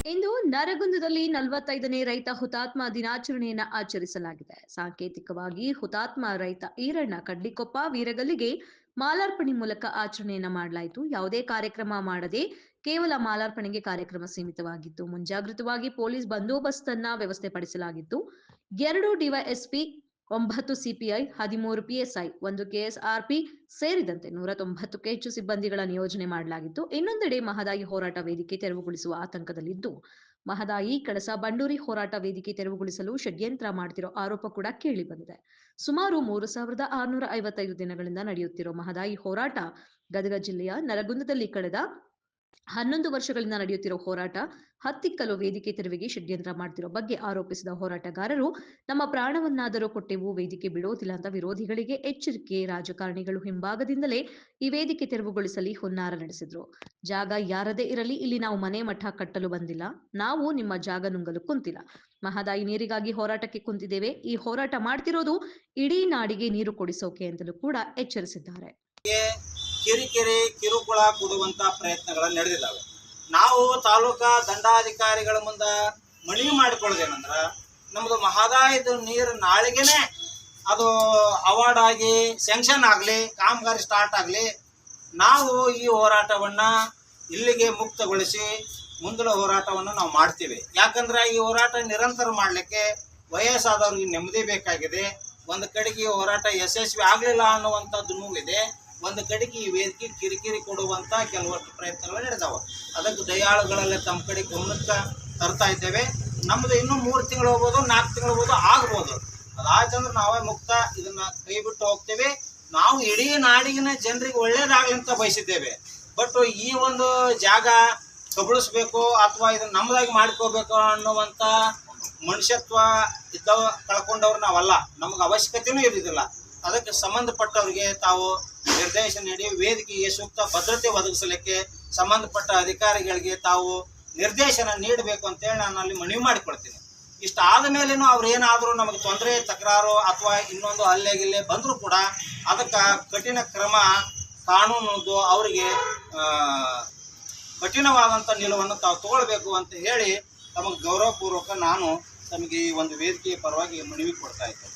ಇಂದು ನರಗುಂದದಲ್ಲಿ 45ನೇ ರೈತ ಹುತಾತ್ಮ ದಿನಾಚರಣೆಯನ್ನು ಆಚರಿಸಲಾಗಿದೆ. ಸಾಂಕೇತಿಕವಾಗಿ ಹುತಾತ್ಮ ರೈತ ಈರಣ್ಣ ಕಡ್ಲಿಕೊಪ್ಪ ವೀರಗಲ್ಲಿಗೆ ಮಾಲಾರ್ಪಣೆ ಮೂಲಕ ಆಚರಣೆಯನ್ನ ಮಾಡಲಾಯಿತು. ಯಾವುದೇ ಕಾರ್ಯಕ್ರಮ ಮಾಡದೆ ಕೇವಲ ಮಾಲಾರ್ಪಣೆಗೆ ಕಾರ್ಯಕ್ರಮ ಸೀಮಿತವಾಗಿತ್ತು. ಮುಂಜಾಗ್ರತವಾಗಿ ಪೊಲೀಸ್ ಬಂದೋಬಸ್ತ್ ಅನ್ನ ವ್ಯವಸ್ಥೆ ಪಡಿಸಲಾಗಿತ್ತು. 2 ಡಿವೈಎಸ್ಪಿ, 9 ಸಿಪಿಐ, 13 ಪಿಎಸ್ಐ, 1 ಕೆಎಸ್ಆರ್ಪಿ ಸೇರಿದಂತೆ 190ಕ್ಕೂ ಹೆಚ್ಚು ಸಿಬ್ಬಂದಿಗಳ ನಿಯೋಜನೆ ಮಾಡಲಾಗಿತ್ತು. ಇನ್ನೊಂದೆಡೆ ಮಹದಾಯಿ ಹೋರಾಟ ವೇದಿಕೆ ತೆರವುಗೊಳಿಸುವ ಆತಂಕದಲ್ಲಿದ್ದು, ಮಹದಾಯಿ ಕಳಸಾ ಬಂಡೂರಿ ಹೋರಾಟ ವೇದಿಕೆ ತೆರವುಗೊಳಿಸಲು ಷಡ್ಯಂತ್ರ ಮಾಡುತ್ತಿರೋ ಆರೋಪ ಕೂಡ ಕೇಳಿ ಬಂದಿದೆ. ಸುಮಾರು 3655 ದಿನಗಳಿಂದ ನಡೆಯುತ್ತಿರೋ ಮಹದಾಯಿ ಹೋರಾಟ ಗದಗ ಜಿಲ್ಲೆಯ ನರಗುಂದದಲ್ಲಿ ಕಳೆದ 11 ವರ್ಷಗಳಿಂದ ನಡೆಯುತ್ತಿರೋ ಹೋರಾಟ ಹತ್ತಿಕ್ಕಲು ವೇದಿಕೆ ತೆರವಿಗೆ ಷಡ್ಯಂತ್ರ ಮಾಡ್ತಿರೋ ಬಗ್ಗೆ ಆರೋಪಿಸಿದ ಹೋರಾಟಗಾರರು, ನಮ್ಮ ಪ್ರಾಣವನ್ನಾದರೂ ಕೊಟ್ಟೆವು, ವೇದಿಕೆ ಬಿಡೋದಿಲ್ಲ ಅಂತ ವಿರೋಧಿಗಳಿಗೆ ಎಚ್ಚರಿಕೆ. ರಾಜಕಾರಣಿಗಳು ಹಿಂಭಾಗದಿಂದಲೇ ಈ ವೇದಿಕೆ ತೆರವುಗೊಳಿಸಲಿ ಹುನ್ನಾರ ನಡೆಸಿದ್ರು. ಜಾಗ ಯಾರದೇ ಇರಲಿ, ಇಲ್ಲಿ ನಾವು ಮನೆ ಮಠ ಕಟ್ಟಲು ಬಂದಿಲ್ಲ, ನಾವು ನಿಮ್ಮ ಜಾಗ ನುಂಗಲು ಕುಂತಿಲ್ಲ. ಮಹದಾಯಿ ನೀರಿಗಾಗಿ ಹೋರಾಟಕ್ಕೆ ಕುಂತಿದ್ದೇವೆ. ಈ ಹೋರಾಟ ಮಾಡ್ತಿರೋದು ಇಡೀ ನಾಡಿಗೆ ನೀರು ಕೊಡಿಸೋಕೆ ಅಂತಲೂ ಕೂಡ ಎಚ್ಚರಿಸಿದ್ದಾರೆ. ಕಿರಿಕಿರಿ ಕಿರುಕುಳ ಕೊಡುವಂತ ಪ್ರಯತ್ನಗಳು ನಡೆದಿದ್ದಾವೆ. ನಾವು ತಾಲೂಕಾ ದಂಡಾಧಿಕಾರಿಗಳ ಮುಂದೆ ಮನವಿ ಮಾಡಿಕೊಳ್ಳೋದೇನಂದ್ರೆ, ನಮ್ಮದು ಮಹದಾಯಿದ ನೀರು ನಾಳೆಗೇನೆ ಅದು ಅವಾರ್ಡ್ ಆಗಿ ಸ್ಯಾಂಕ್ಷನ್ ಆಗಲಿ, ಕಾಮಗಾರಿ ಸ್ಟಾರ್ಟ್ ಆಗಲಿ, ನಾವು ಈ ಹೋರಾಟವನ್ನು ಇಲ್ಲಿಗೆ ಮುಕ್ತಗೊಳಿಸಿ ಮುಂದಿನ ಹೋರಾಟವನ್ನು ನಾವು ಮಾಡ್ತೀವಿ. ಯಾಕಂದ್ರೆ ಈ ಹೋರಾಟ ನಿರಂತರ ಮಾಡಲಿಕ್ಕೆ ವಯಸ್ಸಾದವ್ರಿಗೆ ನೆಮ್ಮದಿ ಬೇಕಾಗಿದೆ. ಒಂದು ಕಡೆಗೆ ಈ ಹೋರಾಟ ಯಶಸ್ವಿ ಆಗಲಿಲ್ಲ ಅನ್ನುವಂಥದ್ದು ನೋವಿದೆ. ಒಂದು ಕಡೆಗೆ ಈ ವೇದಿಕೆ ಕಿರಿಕಿರಿ ಕೊಡುವಂಥ ಕೆಲವಷ್ಟು ಪ್ರಯತ್ನಗಳು ನಡೆದಾವೆ. ಅದಕ್ಕೆ ದಯಾಳುಗಳೆಲ್ಲ ತಮ್ಮ ಕಡೆ ಗಮನಕ್ಕೆ ತರ್ತಾ ಇದ್ದೇವೆ. ನಮ್ಮದು ಇನ್ನೂ 3 ತಿಂಗಳು ಹೋಗ್ಬೋದು, 4 ತಿಂಗಳು ಹೋಗ್ಬೋದು, ಆಗ್ಬೋದು. ಅದಾಯ್ತಂದ್ರೆ ನಾವೇ ಮುಕ್ತ ಇದನ್ನು ಕೈ ಬಿಟ್ಟು ಹೋಗ್ತೇವೆ. ನಾವು ಇಡೀ ನಾಡಿನ ಜನರಿಗೆ ಒಳ್ಳೇದಾಗಲಿ ಅಂತ ಬಯಸಿದ್ದೇವೆ. ಬಟ್ ಈ ಒಂದು ಜಾಗ ಕಬಳಿಸ್ಬೇಕು ಅಥವಾ ಇದನ್ನು ನಮ್ಮದಾಗಿ ಮಾಡ್ಕೋಬೇಕು ಅನ್ನುವಂಥ ಮನುಷ್ಯತ್ವ ಇದ್ದವ ಕಳ್ಕೊಂಡವ್ರು ನಾವಲ್ಲ. ನಮಗೆ ಅವಶ್ಯಕತೆಯೂ ಇರೋದಿಲ್ಲ. ಅದಕ್ಕೆ ಸಂಬಂಧಪಟ್ಟವರಿಗೆ ತಾವು ನಿರ್ದೇಶನ ನೀಡಿ ವೇದಿಕೆಗೆ ಸೂಕ್ತ ಭದ್ರತೆ ಒದಗಿಸಲಿಕ್ಕೆ ಸಂಬಂಧಪಟ್ಟ ಅಧಿಕಾರಿಗಳಿಗೆ ತಾವು ನಿರ್ದೇಶನ ನೀಡಬೇಕು ಅಂತೇಳಿ ನಾನು ಅಲ್ಲಿ ಮನವಿ ಮಾಡಿಕೊಳ್ತೀನಿ. ಇಷ್ಟ ಆದ ಮೇಲೇನೂ ಅವ್ರು ಏನಾದರೂ ನಮಗೆ ತೊಂದರೆ ತಕರಾರು ಅಥವಾ ಇನ್ನೊಂದು ಹಲ್ಲೆಗಿಲ್ಲೆ ಬಂದರೂ ಕೂಡ ಅದಕ್ಕೆ ಕಠಿಣ ಕ್ರಮ ಕಾನೂನದ್ದು ಅವರಿಗೆ ಕಠಿಣವಾದಂಥ ನಿಲುವನ್ನು ತಾವು ತಗೊಳ್ಬೇಕು ಅಂತ ಹೇಳಿ ತಮಗೆ ಗೌರವಪೂರ್ವಕ ನಾನು ತಮಗೆ ಈ ಒಂದು ವೇದಿಕೆಯ ಪರವಾಗಿ ಮನವಿ ಕೊಡ್ತಾ ಇದ್ದೇನೆ.